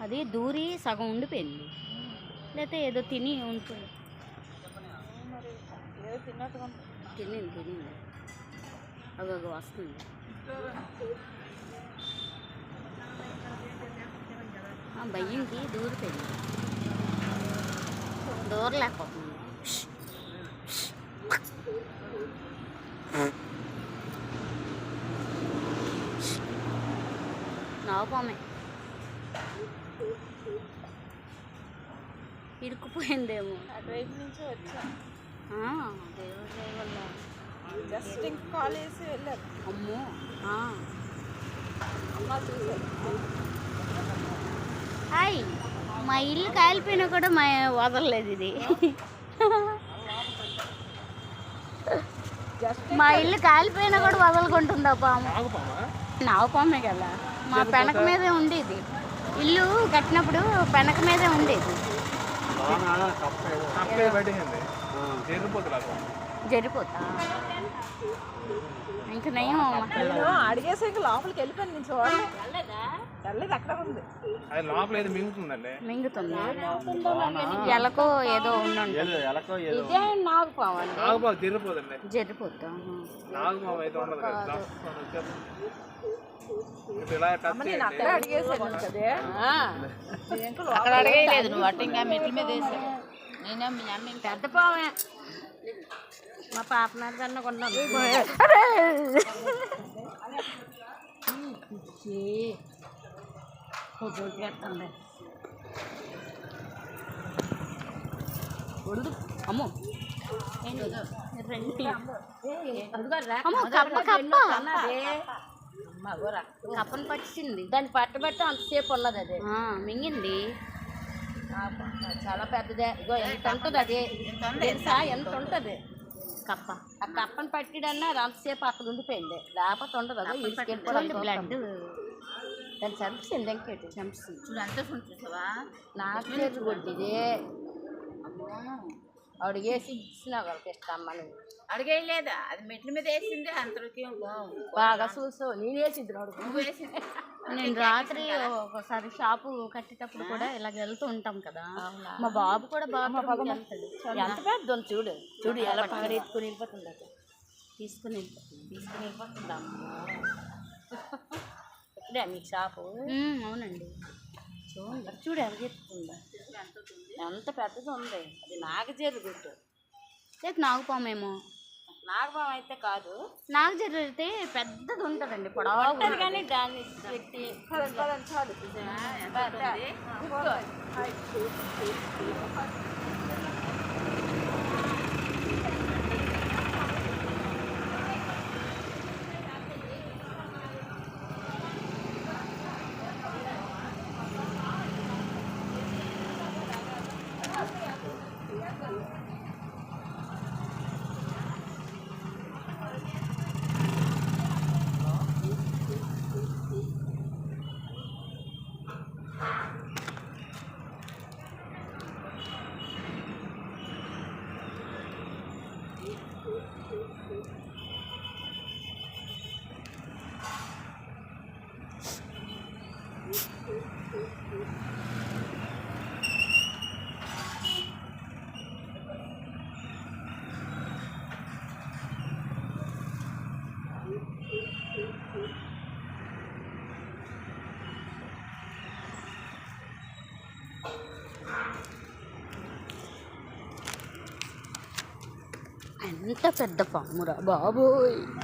అది దూరి సగం ఉండిపోయింది, లేకపోతే ఏదో తిని ఉంటుంది. తినింది అగో వస్తుంది. భయ్యంకి దూరిపోయింది, దూరలేకపోతుంది. నావపామే ఇరుక్కుపోయిందేమో. అటువైపు నుంచి వచ్చా, దేవుడి దయ వల్ల జస్ట్ ఇంక కాల్ వేసి వెళ్ళారు. అమ్మో అమ్మ చూసారు. హాయ్, మా ఇల్లు కాలిపోయినా కూడా మా వదలలేదు ఇది. మా ఇల్లు కాలిపోయినా కూడా వదలకుంటుందా పాము? నావపామే కదా, మా పెనక మీదే ఉండేది. ఇల్లు కట్టినప్పుడు పెనక మీదే ఉండేది. జరిపోతా ఇంక నయం. అడిగేసి ఇంక లోపలికి వెళ్ళిపోయింది. నేను చూడలేదు, వెళ్ళలేదు, అక్కడ ఉంది. మింగుతుంది. ఎలకో ఏదో ఉండండి. ఇదే నాగుపాము అండి, జరిపోతా. అక్కడ అడిగేయలేదు నువ్వు, అట్ట ఇంకా మెట్ల మీద వేసావు. పెద్ద పామే, మా పాపనారు కన్నా కొన్నాను. అమ్మో కప్పని పట్టింది, దాన్ని పట్టబట్టి అంతసేపు ఉన్నది. అదే మింగింది, చాలా పెద్దదే. ఇగో ఎంత ఉంటుంది, అదే తెలుసా ఎంత ఉంటుంది కప్ప. ఆ కప్పని పట్టిడన్నా అంతసేపు అక్కడ ఉండిపోయింది, లేకపోతే ఉండదు. అదో ఇసుకెళ్ళిపోయింది బ్లడ్, దాన్ని చంపింది. ఇంకేటి చంపింది చూడు, అంతా చూసావా? నాకు చేతి కొట్టిదే. అడిగేసి ఇచ్చిన వాళ్ళకి ఇస్తామని అడిగేయలేదా? అది మెట్ల మీద వేసింది, అంతలోకి బాగా చూసు. నేను వేసింది, నువ్వు వేసింది. నేను రాత్రి ఒకసారి షాపు కట్టేటప్పుడు కూడా ఇలాగ వెళ్తూ ఉంటాం కదా, మా బాబు కూడా బాగా వెళ్తాడు. ఎంత పెద్ద చూడు చూడు, ఎలా పగడ ఎత్తుకుని వెళ్ళిపోతుంది. అది తీసుకుని వెళ్ళిపోతుందా? ఇక్కడే మీకు షాపు? అవునండి, చూడండి చూడు ఎలా చెప్తుందా, ఎంత పెద్దది ఉంది. అది నాగజర్రు గుట్టు, లేదు నాగుపామేమో. నాగపాము అయితే కాదు, నాగజర్రు అయితే పెద్దది ఉంటుందండి, పొడవు. కానీ దాన్ని పెట్టి చాలు. ఎంత పెద్ద పామురా బాబోయ్.